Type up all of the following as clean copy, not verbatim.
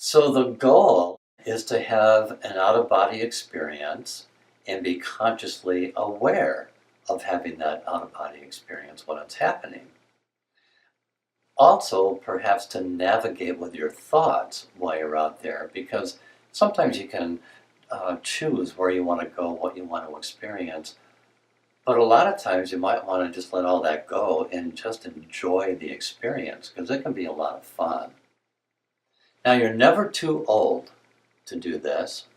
So the goal is to have an out-of-body experience and be consciously aware of having that out-of-body experience when it's happening. Also, perhaps to navigate with your thoughts while you're out there, because sometimes you can choose where you want to go, what you want to experience, but a lot of times you might want to just let all that go and just enjoy the experience, because it can be a lot of fun. Now, you're never too old to do this,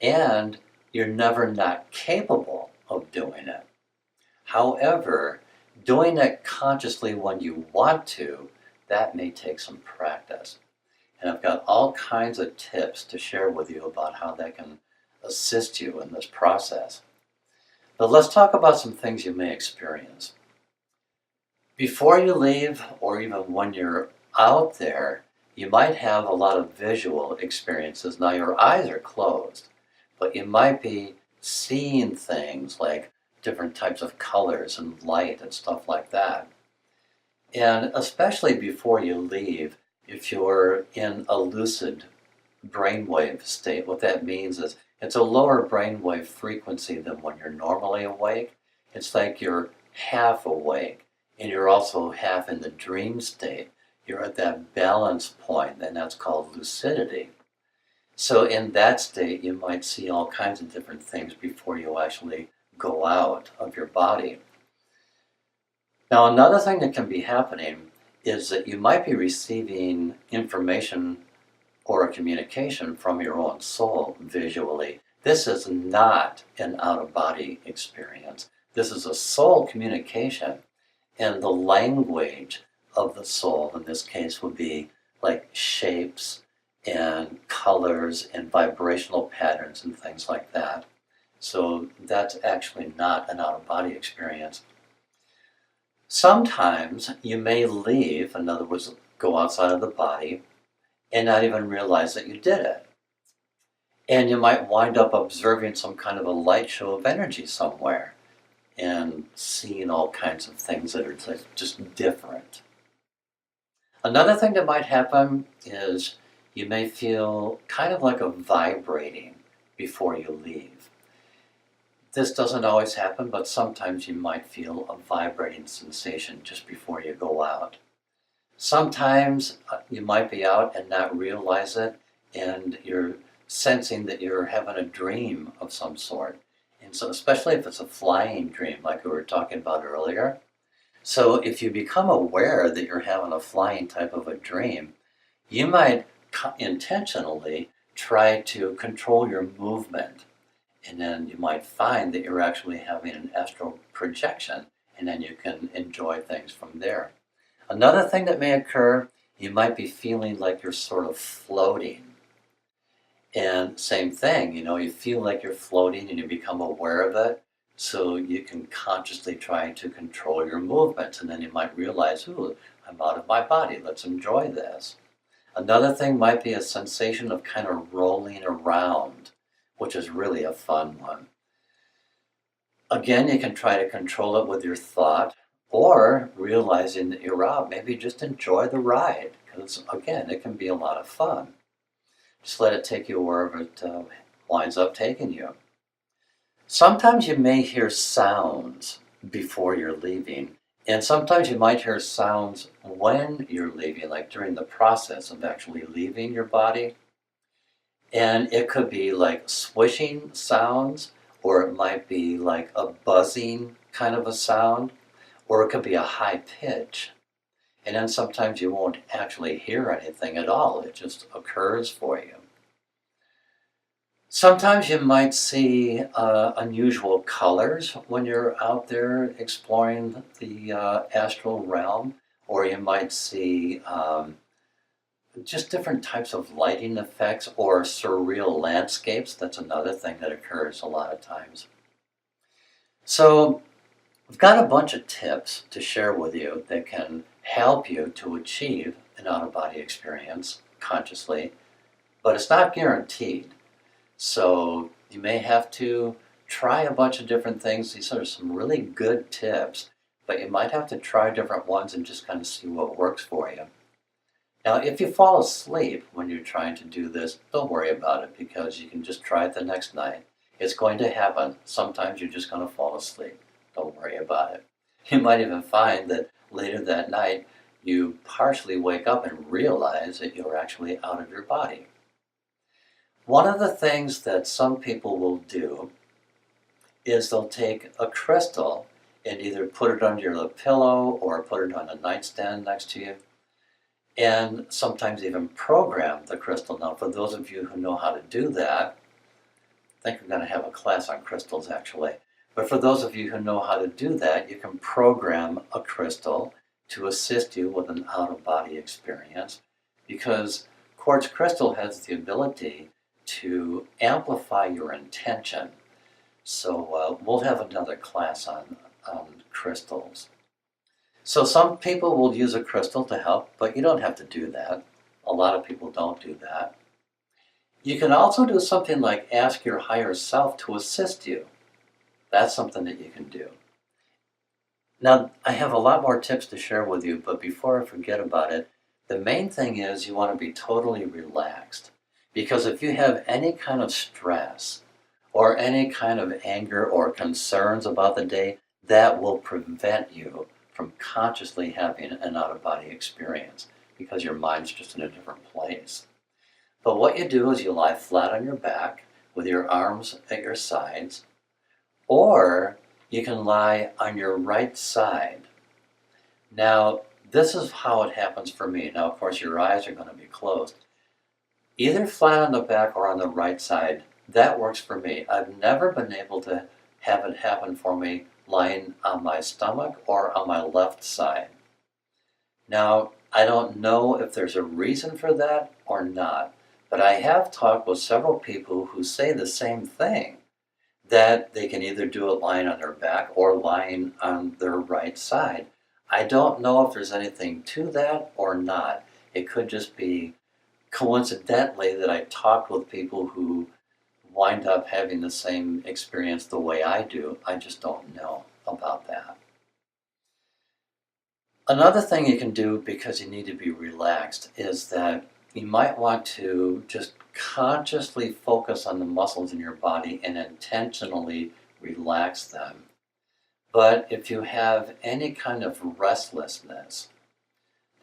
and you're never not capable of doing it. However, doing it consciously when you want to, that may take some practice. And I've got all kinds of tips to share with you about how that can assist you in this process. But let's talk about some things you may experience. Before you leave, or even when you're out there, you might have a lot of visual experiences. Now, your eyes are closed, but you might be seeing things like different types of colors and light and stuff like that. And especially before you leave, if you're in a lucid brainwave state, what that means is it's a lower brainwave frequency than when you're normally awake. It's like you're half awake and you're also half in the dream state. You're at that balance point, and that's called lucidity. So in that state, you might see all kinds of different things before you actually go out of your body. Now, another thing that can be happening is that you might be receiving information or a communication from your own soul visually. This is not an out-of-body experience. This is a soul communication, and the language of the soul in this case would be like shapes and colors and vibrational patterns and things like that. So that's actually not an out-of-body experience. Sometimes you may leave, in other words, go outside of the body and not even realize that you did it. And you might wind up observing some kind of a light show of energy somewhere and seeing all kinds of things that are just different. Another thing that might happen is you may feel kind of like a vibrating before you leave. This doesn't always happen, but sometimes you might feel a vibrating sensation just before you go out. Sometimes you might be out and not realize it, and you're sensing that you're having a dream of some sort. And so, especially if it's a flying dream, like we were talking about earlier. So if you become aware that you're having a flying type of a dream, you might intentionally try to control your movement. And then you might find that you're actually having an astral projection, and then you can enjoy things from there. Another thing that may occur, you might be feeling like you're sort of floating. And same thing, you feel like you're floating and you become aware of it. So you can consciously try to control your movements, and then you might realize, ooh, I'm out of my body, let's enjoy this. Another thing might be a sensation of kind of rolling around, which is really a fun one. Again, you can try to control it with your thought, or realizing that you're out, maybe just enjoy the ride, because again, it can be a lot of fun. Just let it take you wherever it winds up taking you. Sometimes you may hear sounds before you're leaving, and sometimes you might hear sounds when you're leaving, like during the process of actually leaving your body. And it could be like swishing sounds, or it might be like a buzzing kind of a sound, or it could be a high pitch. And then sometimes you won't actually hear anything at all, it just occurs for you. Sometimes you might see unusual colors when you're out there exploring the astral realm, or you might see just different types of lighting effects or surreal landscapes. That's another thing that occurs a lot of times. So I've got a bunch of tips to share with you that can help you to achieve an out-of-body experience consciously, but it's not guaranteed. So you may have to try a bunch of different things. These are some really good tips, but you might have to try different ones and just kind of see what works for you. Now, if you fall asleep when you're trying to do this, don't worry about it because you can just try it the next night. It's going to happen. Sometimes you're just going to fall asleep. Don't worry about it. You might even find that later that night you partially wake up and realize that you're actually out of your body. One of the things that some people will do is they'll take a crystal and either put it under your pillow or put it on a nightstand next to you, and sometimes even program the crystal. Now, for those of you who know how to do that, I think we're going to have a class on crystals actually. But for those of you who know how to do that, you can program a crystal to assist you with an out-of-body experience, because quartz crystal has the ability to amplify your intention. So we'll have another class on crystals. So some people will use a crystal to help, but you don't have to do that. A lot of people don't do that. You can also do something like ask your higher self to assist you. That's something that you can do. Now, I have a lot more tips to share with you, but before I forget about it, the main thing is you want to be totally relaxed. Because if you have any kind of stress or any kind of anger or concerns about the day, that will prevent you from consciously having an out-of-body experience because your mind's just in a different place. But what you do is you lie flat on your back with your arms at your sides, or you can lie on your right side. Now, this is how it happens for me. Now, of course, your eyes are going to be closed. Either flat on the back or on the right side, that works for me. I've never been able to have it happen for me lying on my stomach or on my left side. Now, I don't know if there's a reason for that or not, but I have talked with several people who say the same thing, that they can either do it lying on their back or lying on their right side. I don't know if there's anything to that or not. It could just be coincidentally that I talked with people who wind up having the same experience the way I do. I just don't know about that. Another thing you can do, because you need to be relaxed, is that you might want to just consciously focus on the muscles in your body and intentionally relax them. But if you have any kind of restlessness,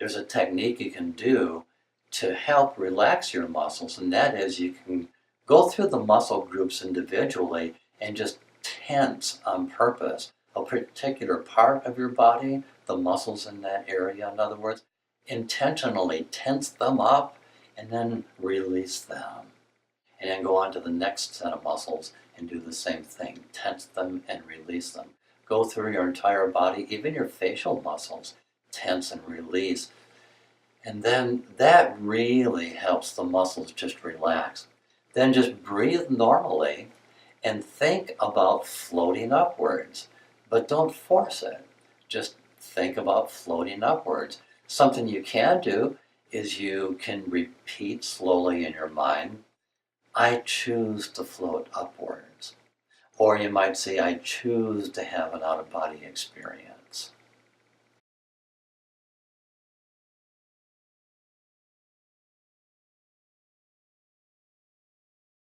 there's a technique you can do to help relax your muscles, and that is you can go through the muscle groups individually and just tense on purpose a particular part of your body, the muscles in that area, in other words, intentionally tense them up and then release them. And then go on to the next set of muscles and do the same thing. Tense them and release them. Go through your entire body, even your facial muscles, tense and release. And then that really helps the muscles just relax. Then just breathe normally and think about floating upwards. But don't force it. Just think about floating upwards. Something you can do is you can repeat slowly in your mind, I choose to float upwards. Or you might say, I choose to have an out-of-body experience.